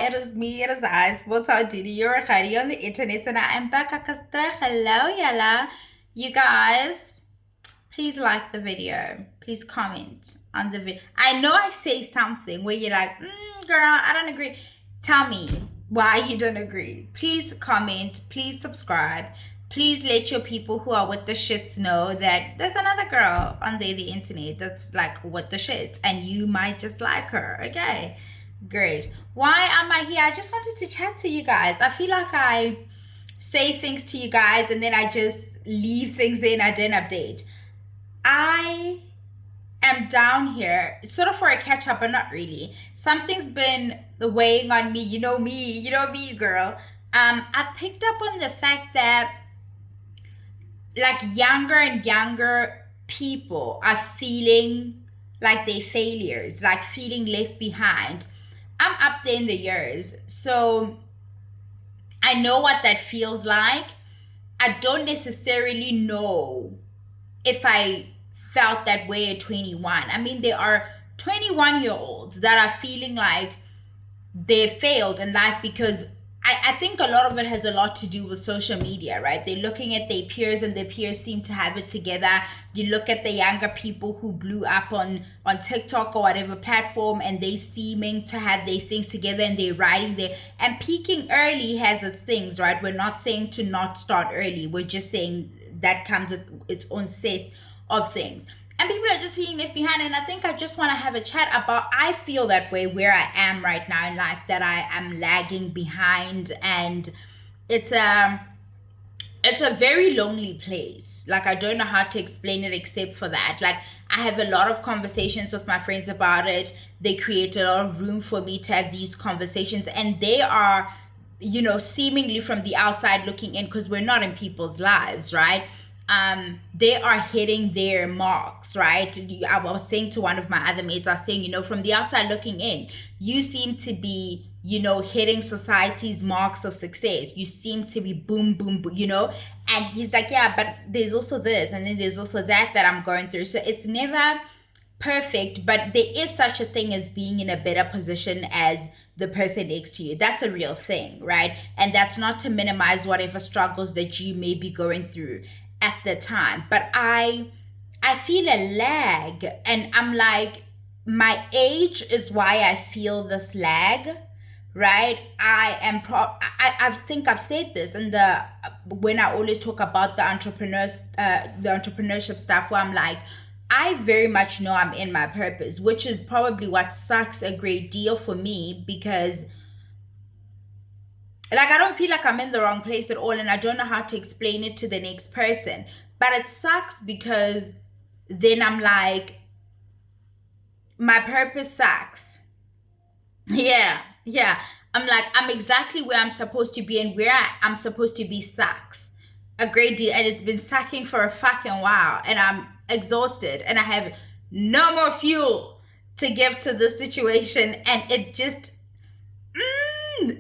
it is me, it is I, Sports Didi, you're Khadi on the internet, and I am back. Akastra. Hello, Yala. You guys, please like the video. Please comment on the video. I know I say something where you're like, girl, I don't agree. Tell me why you don't agree. Please comment. Please subscribe. Please let your people who are with the shits know that there's another girl on the internet that's like with the shits, and you might just like her. Okay. Great. Why am I here? I just wanted to chat to you guys. I feel like I say things to you guys and then I just leave things in. I don't update. I am down here sort of for a catch up, but not really. Something's been weighing on me. You know me, girl. I've picked up on the fact that like younger and younger people are feeling like they're failures, like feeling left behind. I'm up there in the years, so I know what that feels like. I don't necessarily know if I felt that way at 21. I mean, there are 21-year-olds that are feeling like they failed in life because I think a lot of it has a lot to do with social media, right? They're looking at their peers and their peers seem to have it together. You look at the younger people who blew up on TikTok or whatever platform and they seeming to have their things together and they're riding there. And peaking early has its things, right? We're not saying to not start early. We're just saying that comes with its own set of things. And people are just feeling left behind. And I think I just want to have a chat about, I feel that way where I am right now in life, that I am lagging behind. And it's a very lonely place. Like, I don't know how to explain it except for that. Like, I have a lot of conversations with my friends about it. They create a lot of room for me to have these conversations. And they are, seemingly from the outside looking in, because we're not in people's lives, right? They are hitting their marks, right? I was saying to one of my other mates, I was saying, from the outside looking in, you seem to be, hitting society's marks of success. You seem to be boom, boom, boom, and he's like, yeah, but there's also this, and then there's also that I'm going through. So it's never perfect, but there is such a thing as being in a better position as the person next to you. That's a real thing, right? And that's not to minimize whatever struggles that you may be going through at the time, but I feel a lag, and I'm like, my age is why I feel this lag, right? I think I've said this in when I always talk about the entrepreneurship stuff, where I'm like, I very much know I'm in my purpose, which is probably what sucks a great deal for me, because like, I don't feel like I'm in the wrong place at all, and I don't know how to explain it to the next person. But it sucks because then I'm like, my purpose sucks. Yeah. I'm like, I'm exactly where I'm supposed to be, and where I'm supposed to be sucks a great deal. And it's been sucking for a fucking while, and I'm exhausted, and I have no more fuel to give to the situation, and it just...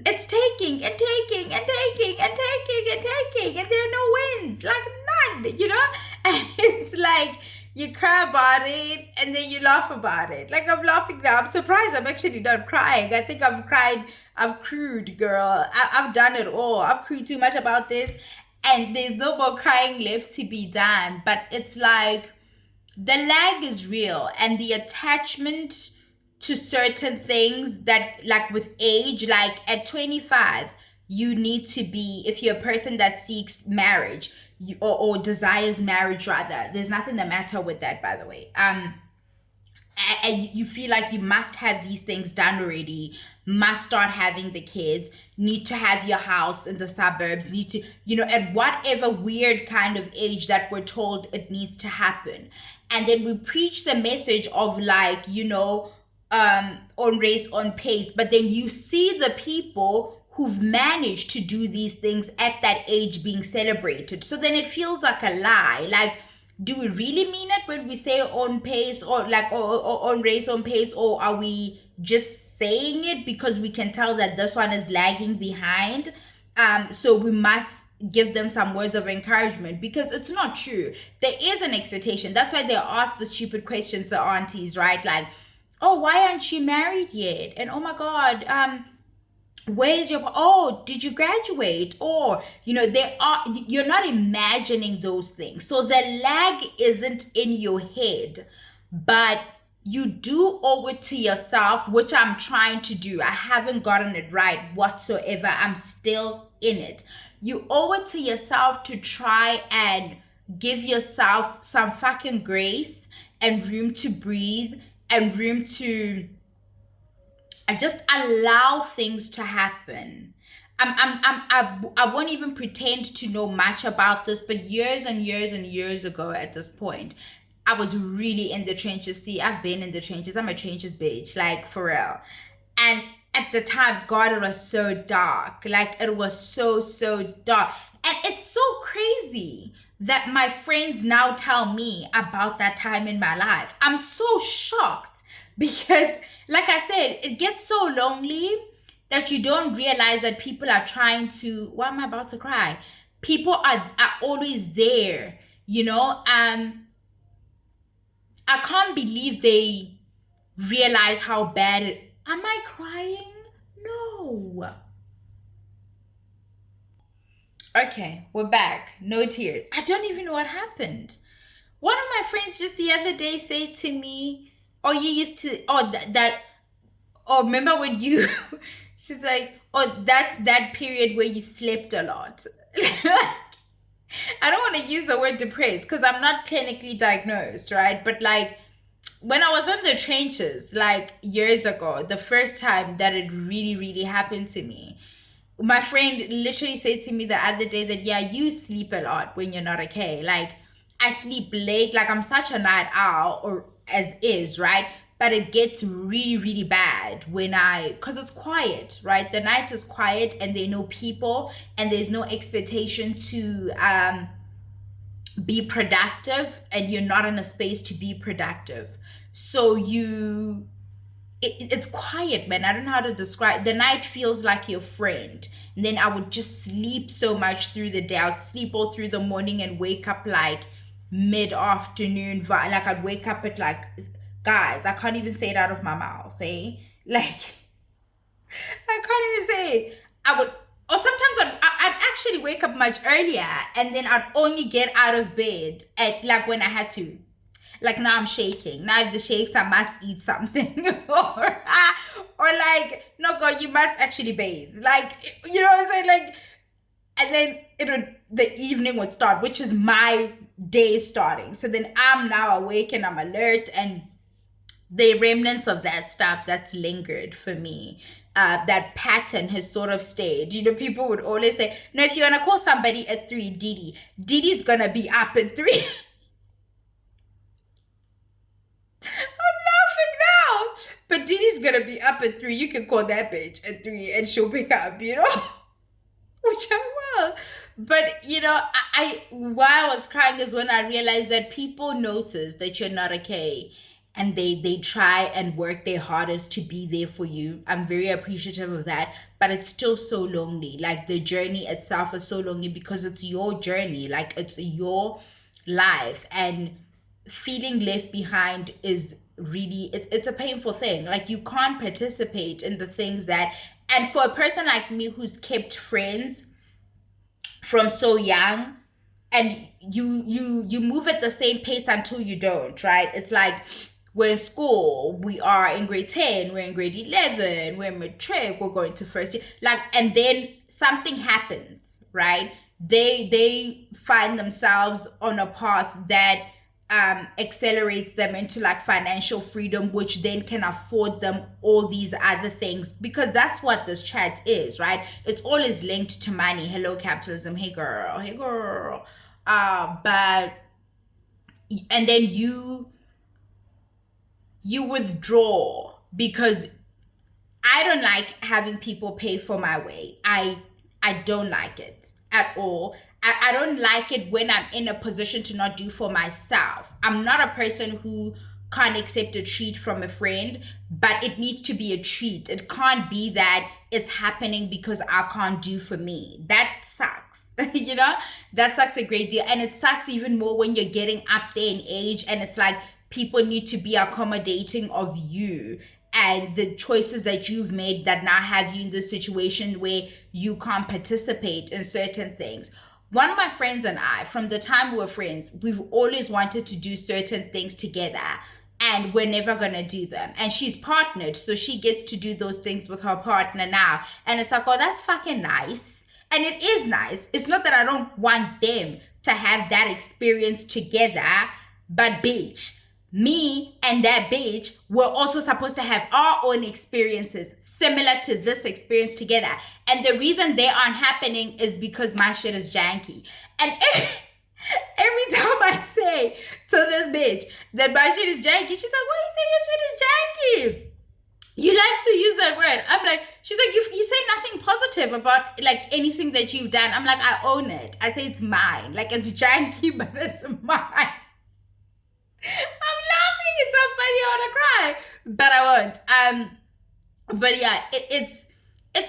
it's taking and taking and taking and taking and taking, and there are no wins, like none, and it's like you cry about it and then you laugh about it. Like, I'm laughing now. I'm surprised I'm actually not crying. I think I've crewed, girl. I've done it all. I've crewed too much about this, and there's no more crying left to be done. But it's like the lag is real, and the attachment to certain things that, like with age, like at 25, you need to be, if you're a person that seeks marriage, or desires marriage rather, there's nothing the matter with that, by the way. And you feel like you must have these things done already, must start having the kids, need to have your house in the suburbs, need to, at whatever weird kind of age that we're told it needs to happen. And then we preach the message of like, on race, on pace, but then you see the people who've managed to do these things at that age being celebrated. So then it feels like a lie. Like, do we really mean it when we say on pace, or like or on race, on pace, or are we just saying it because we can tell that this one is lagging behind? So we must give them some words of encouragement, because it's not true. There is an expectation. That's why they ask the stupid questions, the aunties, right? Like, oh, why aren't you married yet? And oh my God, where's your, oh, did you graduate? Or, you're not imagining those things. So the lag isn't in your head, but you do owe it to yourself, which I'm trying to do. I haven't gotten it right whatsoever. I'm still in it. You owe it to yourself to try and give yourself some fucking grace and room to breathe and room to just allow things to happen. I won't even pretend to know much about this, but years and years and years ago at this point, I was really in the trenches. See, I've been in the trenches. I'm a trenches bitch, like for real. And at the time, God, it was so dark. Like it was so, so dark. And it's so crazy that my friends now tell me about that time in my life. I'm so shocked because, like I said, it gets so lonely that you don't realize that people are trying to, why am I about to cry? People are always there, I can't believe they realize how bad it. Am I crying? No. Okay, we're back. No tears. I don't even know what happened. One of my friends just the other day said to me, "Oh, you used to. Oh, that. Oh, remember when you?" She's like, "Oh, that's that period where you slept a lot." I don't want to use the word depressed because I'm not clinically diagnosed, right? But like when I was in the trenches, like years ago, the first time that it really, really happened to me, my friend literally said to me the other day that, yeah, you sleep a lot when you're not okay. Like I sleep late, like I'm such a night owl, or as is, right? But it gets really, really bad because it's quiet, right? The night is quiet and there are no people and there's no expectation to be productive, and you're not in a space to be productive. So it's quiet, man. I don't know how to describe. The night feels like your friend. And then I would just sleep so much through the day. I'd sleep all through the morning and wake up like mid-afternoon. Like I'd wake up at like, guys, I can't even say it out of my mouth, eh? Like, I can't even say it. Or sometimes I'd actually wake up much earlier and then I'd only get out of bed at like when I had to. Like now I'm shaking. Now if the shakes, I must eat something. or like, no, girl, you must actually bathe. Like, you know what I'm saying? Like, and then the evening would start, which is my day starting. So then I'm now awake and I'm alert, and the remnants of that stuff that's lingered for me, that pattern has sort of stayed. People would always say, no, if you want to call somebody at 3, Didi's gonna be up at 3. I'm laughing now, but Didi's gonna be up at 3. You can call that bitch at 3 and she'll pick up, which I will. But why I was crying is when I realized that people notice that you're not okay, and they try and work their hardest to be there for you. I'm very appreciative of that, but it's still so lonely. Like the journey itself is so lonely because it's your journey, like it's your life, and feeling left behind is really, it's a painful thing. Like you can't participate in the things that, and for a person like me who's kept friends from so young, and you move at the same pace until you don't, right? It's like we're in school, we are in grade 10, we're in grade 11, we're in matric, we're going to first year, like, and then something happens, right? They find themselves on a path that accelerates them into like financial freedom, which then can afford them all these other things, because that's what this chat is, right? It's always linked to money. Hello capitalism. Hey girl. But and then you withdraw because I don't like having people pay for my way. I don't like it at all. I don't like it when I'm in a position to not do for myself. I'm not a person who can't accept a treat from a friend, but it needs to be a treat. It can't be that it's happening because I can't do for me. That sucks. That sucks a great deal. And it sucks even more when you're getting up there in age and it's like people need to be accommodating of you and the choices that you've made that now have you in this situation where you can't participate in certain things. One of my friends and I, from the time we were friends, we've always wanted to do certain things together, and we're never gonna do them. And she's partnered, so she gets to do those things with her partner now. And it's like, oh, that's fucking nice. And it is nice. It's not that I don't want them to have that experience together, but bitch, me and that bitch were also supposed to have our own experiences similar to this experience together. And the reason they aren't happening is because my shit is janky. And every time I say to this bitch that my shit is janky, she's like, why you say your shit is janky? You like to use that word. I'm like, she's like, you say nothing positive about like anything that you've done. I'm like, I own it. I say it's mine. Like, it's janky, but it's mine. I'm laughing. It's so funny. I want to cry, but I won't. But yeah, it's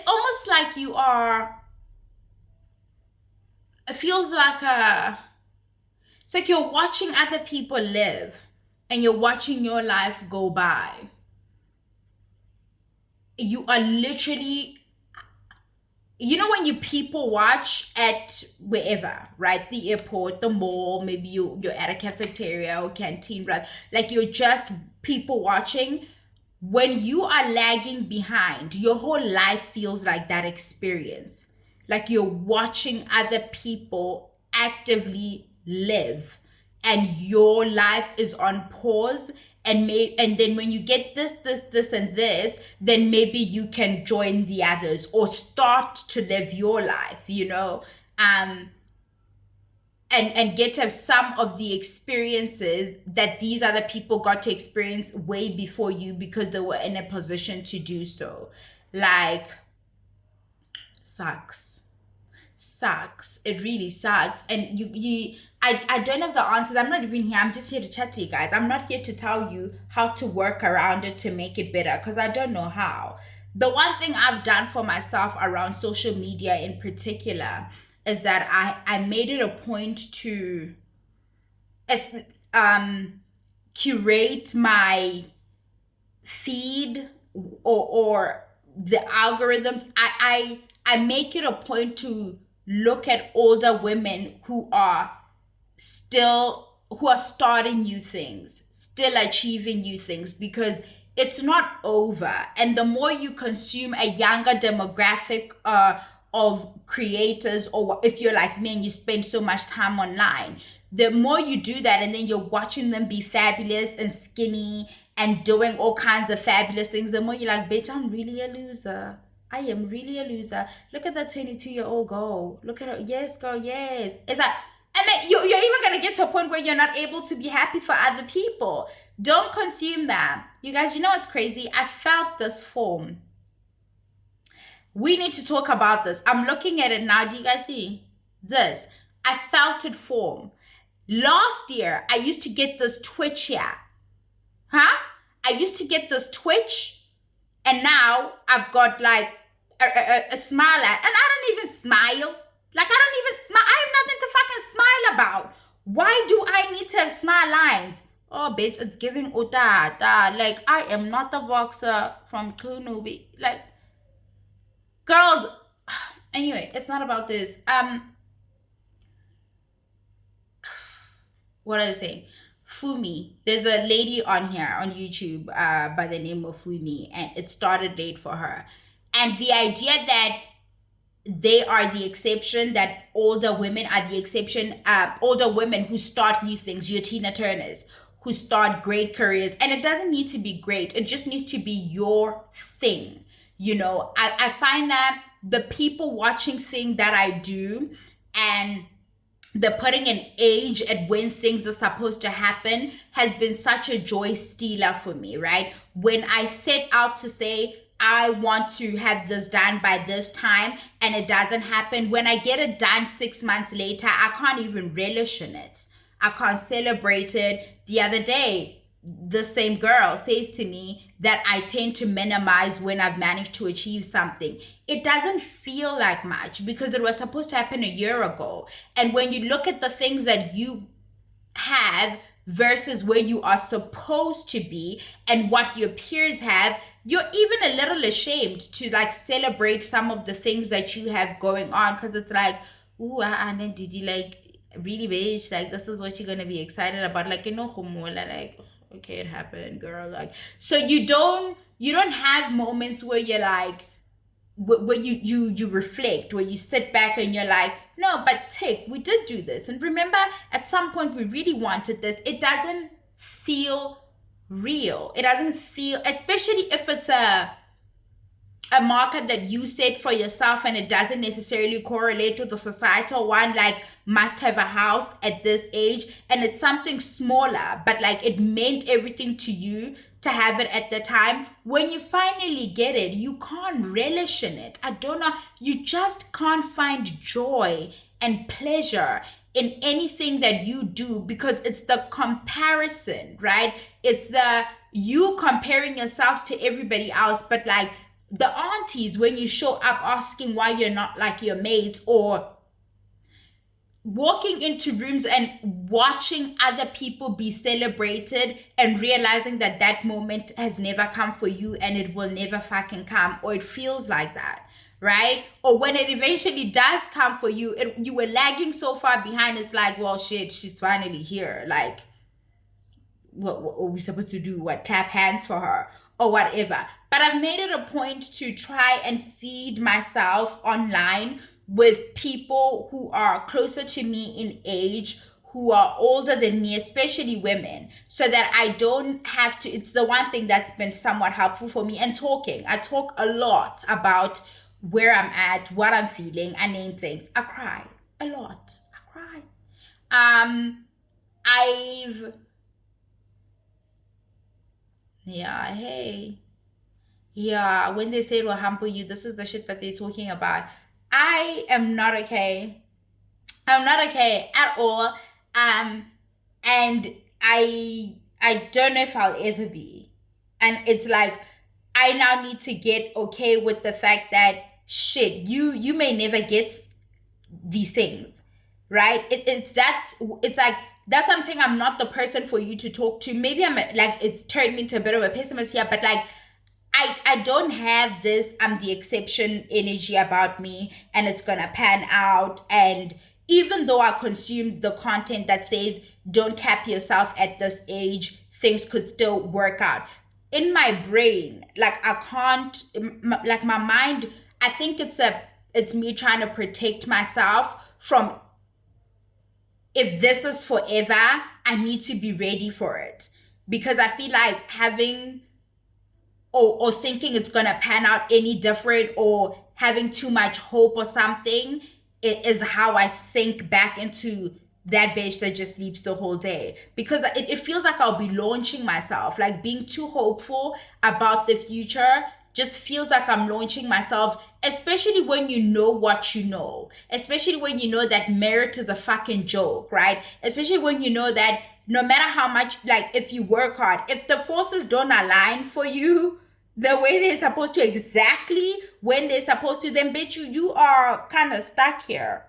almost like you are. It feels like it's like you're watching other people live, and you're watching your life go by. You are literally, you know, when you people watch at wherever, right? The airport, the mall, maybe you're at a cafeteria or canteen, right? Like, you're just people watching. When you are lagging behind, your whole life feels like that experience. Like you're watching other people actively live, and your life is on pause. And then when you get this, and this, then maybe you can join the others or start to live your life, you know, and get to have some of the experiences that these other people got to experience way before you because they were in a position to do so. Like, sucks. It really sucks. And I don't have the answers. I'm not even here. I'm just here to chat to you guys. I'm not here to tell you how to work around it to make it better, because I don't know how. The one thing I've done for myself around social media in particular is that I made it a point to curate my feed or the algorithms. I make it a point to look at older women who are starting new things, still achieving new things, because it's not over. And the more you consume a younger demographic of creators, or if you're like me and you spend so much time online, the more you do that, and then you're watching them be fabulous and skinny and doing all kinds of fabulous things, the more you're like, bitch, I'm really a loser. I am really a loser. Look at that 22-year-old girl. Look at her. Yes, girl, yes. It's like, and then you're even going to get to a point where you're not able to be happy for other people. Don't consume that. You guys, you know what's crazy? I felt this form. We need to talk about this. I'm looking at it now. Do you guys see this? I felt it form. Last year, I used to get this twitch here. Huh? I used to get this twitch, and now I've got like a smile at, and I don't even smile. Like, I don't even smile. I have nothing to fucking smile about. Why do I need to have smile lines? Oh, bitch, it's giving uta. Like, I am not the boxer from Kunubi. Like, girls. Anyway, it's not about this. What are they saying? Fumi. There's a lady on here on YouTube by the name of Fumi, and it started late for her. And the idea that they are the exception, that older women are the exception, older women who start new things, your Tina Turners, who start great careers. And it doesn't need to be great. It just needs to be your thing. You know, I find that the people watching thing that I do, and the putting an age at when things are supposed to happen, has been such a joy stealer for me, right? When I set out to say, I want to have this done by this time, and it doesn't happen. When I get it done 6 months later, I can't even relish in it. I can't celebrate it. The other day, the same girl says to me that I tend to minimize when I've managed to achieve something. It doesn't feel like much because it was supposed to happen a year ago. And when you look at the things that you have versus where you are supposed to be and what your peers have, you're even a little ashamed to like celebrate some of the things that you have going on, because it's like, ooh, and then did you like really, bitch, like this is what you're gonna be excited about, like, you know, like, okay, it happened, girl. Like, so you don't have moments where you're like, where you reflect, where you sit back and you're like, no, but tick, we did do this, and remember at some point we really wanted this. It doesn't feel real. It doesn't feel, especially if it's a market that you set for yourself and it doesn't necessarily correlate with the societal one, like must have a house at this age, and it's something smaller, but like it meant everything to you to have it at the time. When you finally get it, you can't relish in it. I don't know, you just can't find joy and pleasure in anything that you do, because it's the comparison, right? It's the you comparing yourselves to everybody else. But like the aunties, when you show up asking why you're not like your mates, or walking into rooms and watching other people be celebrated and realizing that that moment has never come for you and it will never fucking come, or it feels like that, right? Or when it eventually does come for you, you were lagging so far behind, it's like, well, shit, she's finally here. Like, what are we supposed to do? What, tap hands for her or whatever? But I've made it a point to try and feed myself online with people who are closer to me in age, who are older than me, especially women, so that I don't have to. It's the one thing that's been somewhat helpful for me. And talking, I talk a lot about where I'm at, what I'm feeling. I name things. I cry a lot. I cry. When they say it will humble you, this is the shit that they're talking about. I am not okay. I'm not okay at all. And I don't know if I'll ever be. And it's like, I now need to get okay with the fact that shit, you may never get these things, right? It's like, that's something. I'm not the person for you to talk to. Maybe I'm like, it's turned me into a bit of a pessimist here, but like, I don't have this I'm the exception energy about me and it's gonna pan out. And even though I consume the content that says don't cap yourself at this age, things could still work out. In my brain, like I can't, like my mind, I think it's me trying to protect myself from, if this is forever, I need to be ready for it. Because I feel like having or thinking it's gonna pan out any different, or having too much hope or something, it is how I sink back into that bitch that just sleeps the whole day. Because it feels like I'll be launching myself. Like being too hopeful about the future just feels like I'm launching myself, especially when you know what you know. Especially when you know that merit is a fucking joke, right? Especially when you know that no matter how much, like if you work hard, if the forces don't align for you the way they're supposed to, exactly when they're supposed to, then bitch, you are kind of stuck here.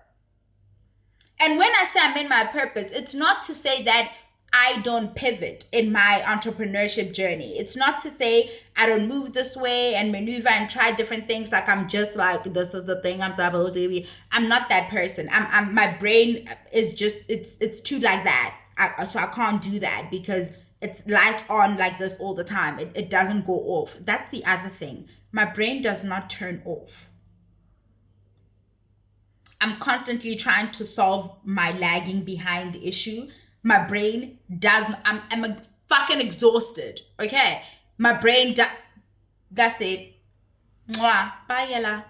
And when I say I'm in my purpose, it's not to say that I don't pivot in my entrepreneurship journey. It's not to say I don't move this way and maneuver and try different things. Like I'm just like, this is the thing I'm supposed to be. I'm not that person. I'm my brain is just, it's too like that. So I can't do that because it's lights on like this all the time. It doesn't go off. That's the other thing. My brain does not turn off. I'm constantly trying to solve my lagging behind issue. My brain does, I'm fucking exhausted. Okay. My brain, that's it. Mwah. Bye, Yella.